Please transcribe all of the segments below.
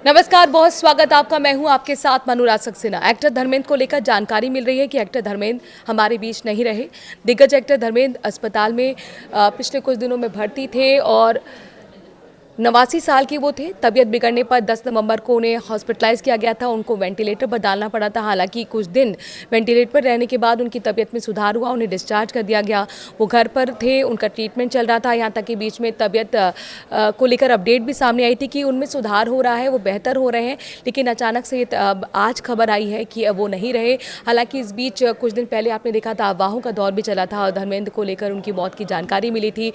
नमस्कार, बहुत स्वागत आपका। मैं हूं आपके साथ अनुराग सक्सेना। एक्टर धर्मेंद्र को लेकर जानकारी मिल रही है कि एक्टर धर्मेंद्र हमारे बीच नहीं रहे। दिग्गज एक्टर धर्मेंद्र अस्पताल में पिछले कुछ दिनों में भर्ती थे और 89 साल के वो थे। तबीयत बिगड़ने पर 10 नवंबर को उन्हें हॉस्पिटलाइज किया गया था। उनको वेंटिलेटर पर डालना पड़ा था। हालांकि कुछ दिन वेंटिलेटर पर रहने के बाद उनकी तबीयत में सुधार हुआ, उन्हें डिस्चार्ज कर दिया गया। वो घर पर थे, उनका ट्रीटमेंट चल रहा था। यहाँ तक कि बीच में तबीयत को लेकर अपडेट भी सामने आई थी कि उनमें सुधार हो रहा है, वो बेहतर हो रहे हैं। लेकिन अचानक से आज खबर आई है कि वो नहीं रहे। हालांकि इस बीच कुछ दिन पहले आपने देखा था अफवाहों का दौर भी चला था और धर्मेंद्र को लेकर उनकी मौत की जानकारी मिली थी।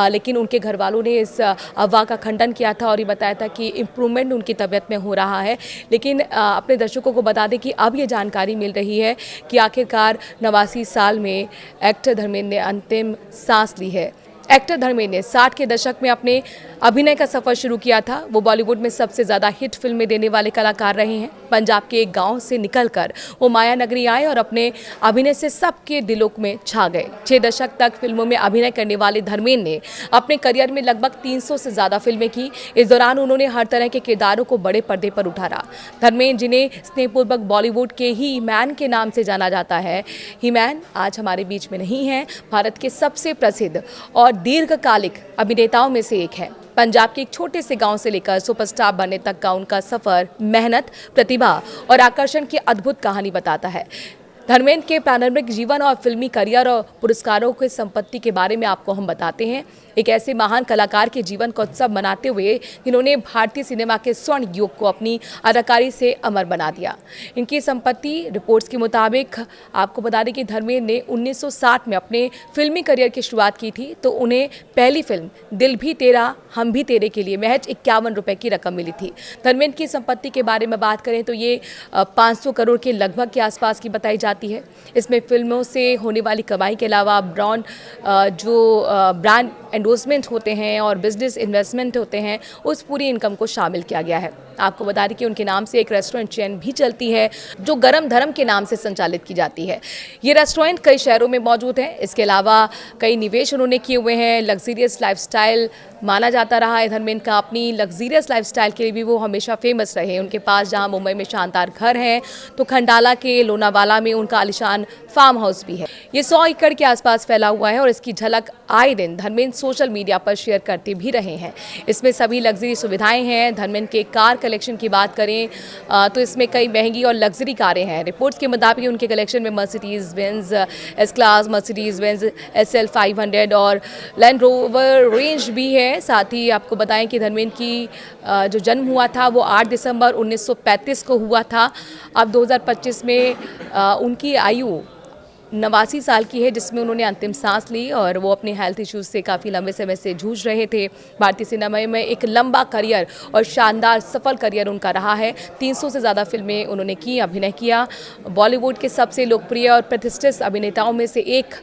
लेकिन उनके घर वालों ने इस अफवाह का खंडन किया था और ये बताया था कि इम्प्रूवमेंट उनकी तबीयत में हो रहा है। लेकिन अपने दर्शकों को बता दें कि अब ये जानकारी मिल रही है कि आखिरकार 89 साल में एक्टर धर्मेंद्र ने अंतिम सांस ली है। एक्टर धर्मेंद्र ने 60 के दशक में अपने अभिनय का सफर शुरू किया था। वो बॉलीवुड में सबसे ज़्यादा हिट फिल्में देने वाले कलाकार रहे हैं। पंजाब के एक गांव से निकलकर वो माया नगरी आए और अपने अभिनय से सबके दिलों में छा गए। 6 दशक तक फिल्मों में अभिनय करने वाले धर्मेंद्र ने अपने करियर में लगभग 300 से ज़्यादा फिल्में की। इस दौरान उन्होंने हर तरह के किरदारों को बड़े पर्दे पर उतारा। धर्मेंद्र, जिन्हें स्नेहपूर्वक बॉलीवुड के ही मैन के नाम से जाना जाता है, ही मैन आज हमारे बीच में नहीं है। भारत के सबसे प्रसिद्ध और दीर्घकालिक अभिनेताओं में से एक है। पंजाब के एक छोटे से गांव से लेकर सुपरस्टार बनने तक का उनका सफर मेहनत, प्रतिभा और आकर्षण की अद्भुत कहानी बताता है। धर्मेंद्र के प्रारंभिक जीवन और फिल्मी करियर और पुरस्कारों की संपत्ति के बारे में आपको हम बताते हैं। एक ऐसे महान कलाकार के जीवन का उत्सव मनाते हुए जिन्होंने भारतीय सिनेमा के स्वर्ण युग को अपनी अदाकारी से अमर बना दिया। इनकी संपत्ति रिपोर्ट्स के मुताबिक आपको बता दें कि धर्मेंद्र ने 1960 में अपने फिल्मी करियर की शुरुआत की थी, तो उन्हें पहली फिल्म दिल भी तेरा हम भी तेरे के लिए महज 51 रुपए की रकम मिली थी। धर्मेंद्र की संपत्ति के बारे में बात करें तो ये 500 करोड़ के लगभग के आसपास की बताई जाती है। इसमें फिल्मों से होने वाली कमाई के अलावा ब्रांड एंडोर्समेंट होते हैं और बिजनेस इन्वेस्टमेंट होते हैं, उस पूरी इनकम को शामिल किया गया है। आपको बता दें कि उनके नाम से एक रेस्टोरेंट चेन भी चलती है जो गरम धर्म के नाम से संचालित की जाती है। ये रेस्टोरेंट कई शहरों में मौजूद है। इसके अलावा कई निवेश उन्होंने किए हुए हैं। लग्जीरियस लाइफस्टाइल माना जाता रहा है धर्मेंद्र का। अपनी लग्जीरियस लाइफस्टाइल के लिए भी वो हमेशा फेमस रहे। उनके पास जहां मुंबई में शानदार घर हैं, तो खंडाला के लोनावाला में उनका आलिशान फार्म हाउस भी है। ये 100 एकड़ के आसपास फैला हुआ है और इसकी झलक आए दिन धर्मेंद्र सोशल मीडिया पर शेयर करते भी रहे हैं। इसमें सभी लग्जरी सुविधाएं हैं। धर्मेंद्र के कार कलेक्शन की बात करें तो इसमें कई महंगी और लग्जरी कारें हैं। रिपोर्ट्स के मुताबिक उनके कलेक्शन में Mercedes Benz S class, Mercedes Benz SL 500 और लैंड रोवर रेंज भी है। साथ ही आपको बताएं कि धर्मेंद्र की जो जन्म हुआ था वो 8 दिसंबर 1935 को हुआ था। अब 2025 में उनकी आयु 89 साल की है, जिसमें उन्होंने अंतिम सांस ली और वो अपने हेल्थ इश्यूज से काफ़ी लंबे समय से जूझ रहे थे। भारतीय सिनेमा में एक लंबा करियर और शानदार सफल करियर उनका रहा है। 300 से ज़्यादा फिल्में उन्होंने की, अभिनय किया। बॉलीवुड के सबसे लोकप्रिय और प्रतिष्ठित अभिनेताओं में से एक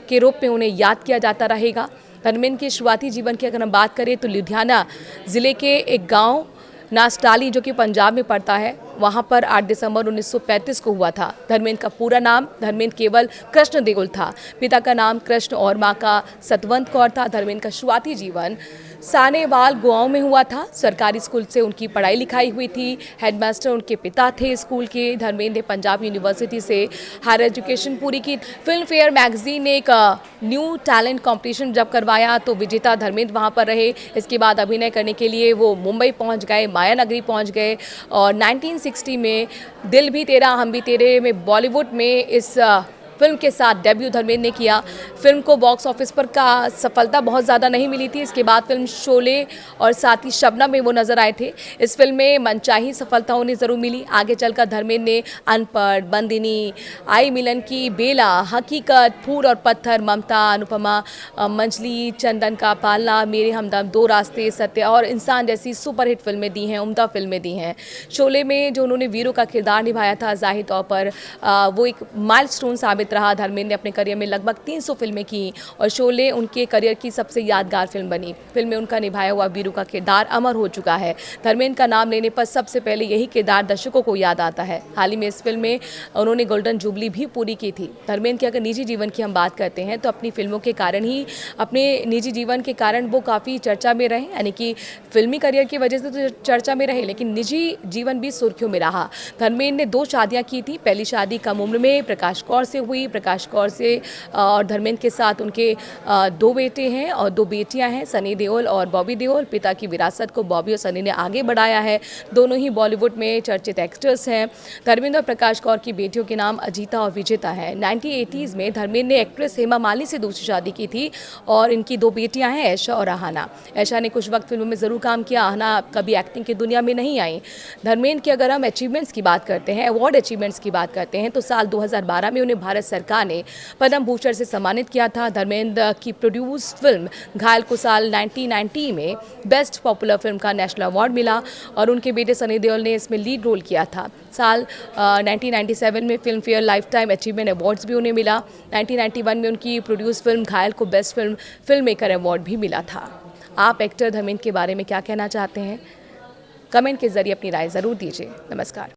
के रूप में उन्हें याद किया जाता रहेगा। धर्मेंद्र के शुरुआती जीवन की अगर हम बात करें तो लुधियाना ज़िले के एक गाँव नासडाली, जो कि पंजाब में पड़ता है, वहाँ पर 8 दिसंबर 1935 को हुआ था। धर्मेंद्र का पूरा नाम धर्मेंद्र केवल कृष्ण देओल था। पिता का नाम कृष्ण और माँ का सतवंत कौर था। धर्मेंद्र का शुरुआती जीवन सानेवाल गांव में हुआ था। सरकारी स्कूल से उनकी पढ़ाई लिखाई हुई थी। हेडमास्टर उनके पिता थे स्कूल के। धर्मेंद्र ने पंजाब यूनिवर्सिटी से हायर एजुकेशन पूरी की। फिल्म फेयर मैगजीन ने एक न्यू टैलेंट कॉम्पिटिशन जब करवाया तो विजेता धर्मेंद्र वहाँ पर रहे। इसके बाद अभिनय करने के लिए वो मुंबई पहुँच गए, माया नगरी पहुँच गए और 1960 में दिल भी तेरा हम भी तेरे में बॉलीवुड में इस फिल्म के साथ डेब्यू धर्मेंद्र ने किया। फिल्म को बॉक्स ऑफिस पर का सफलता बहुत ज़्यादा नहीं मिली थी। इसके बाद फिल्म शोले और साथ ही शबनम में वो नजर आए थे। इस फिल्म में मनचाही सफलता उन्हें ज़रूर मिली। आगे चलकर धर्मेंद्र ने अनपढ़, बंदिनी, आई मिलन की, बेला, हकीकत, फूल और पत्थर, ममता, अनुपमा, मंजली, चंदन का पालना, मेरे हमदम, दो रास्ते, सत्य और इंसान जैसी सुपरहिट फिल्में दी हैं, उम्दा फिल्में दी हैं। शोले में जो उन्होंने वीरों का किरदार निभाया था, ज़ाहिर तौर पर वो एक माइलस्टोन साबित चर्चित रहा। धर्मेंद्र ने अपने करियर में लगभग 300 फिल्में की और शोले उनके करियर की सबसे यादगार फिल्म बनी। फिल्म में उनका निभाया हुआ वीरू का किरदार अमर हो चुका है। धर्मेंद्र का नाम लेने पर सबसे पहले यही किरदार दर्शकों को याद आता है। हाल ही में इस फिल्म में उन्होंने गोल्डन जुबली भी पूरी की थी। धर्मेंद्र के अगर निजी जीवन की हम बात करते हैं तो अपनी फिल्मों के कारण ही, अपने निजी जीवन के कारण वो काफ़ी चर्चा में रहे, यानी कि फिल्मी करियर की वजह से तो चर्चा में रहे, लेकिन निजी जीवन भी सुर्खियों में रहा। धर्मेंद्र ने 2 शादियां की थी। पहली शादी कम उम्र में प्रकाश कौर से हुई। प्रकाश कौर से और धर्मेंद्र के साथ उनके 2 बेटे हैं और 2 बेटियां हैं, सनी देओल और बॉबी देओल। पिता की विरासत को बॉबी और सनी ने आगे बढ़ाया है। दोनों ही बॉलीवुड में चर्चित एक्टर्स हैं। धर्मेंद्र और प्रकाश कौर की बेटियों के नाम अजीता और विजेता है। 1980s में धर्मेंद्र ने एक्ट्रेस हेमा मालिनी से दूसरी शादी की थी और इनकी 2 बेटियां हैं, ऐशा और आहना। ऐशा ने कुछ वक्त फिल्मों में ज़रूर काम किया, आहना कभी एक्टिंग की दुनिया में नहीं आई। धर्मेंद्र की अगर हम अचीवमेंट्स की बात करते हैं, अवार्ड अचीवमेंट्स की बात करते हैं, तो साल 2012 में उन्हें भारत सरकार ने पद्म भूषण से सम्मानित किया था। धर्मेंद्र की प्रोड्यूस फिल्म घायल को साल 1990 में बेस्ट पॉपुलर फिल्म का नेशनल अवार्ड मिला और उनके बेटे सनी देओल ने इसमें लीड रोल किया था। साल 1997 में film fair life time achievement awards भी उन्हें मिला। 1991 में उनकी प्रोड्यूस फिल्म घायल को बेस्ट फिल्म मेकर अवार्ड भी मिला था। आप एक्टर धर्मेंद्र के बारे में क्या कहना चाहते हैं? कमेंट के जरिए अपनी राय ज़रूर दीजिए। नमस्कार।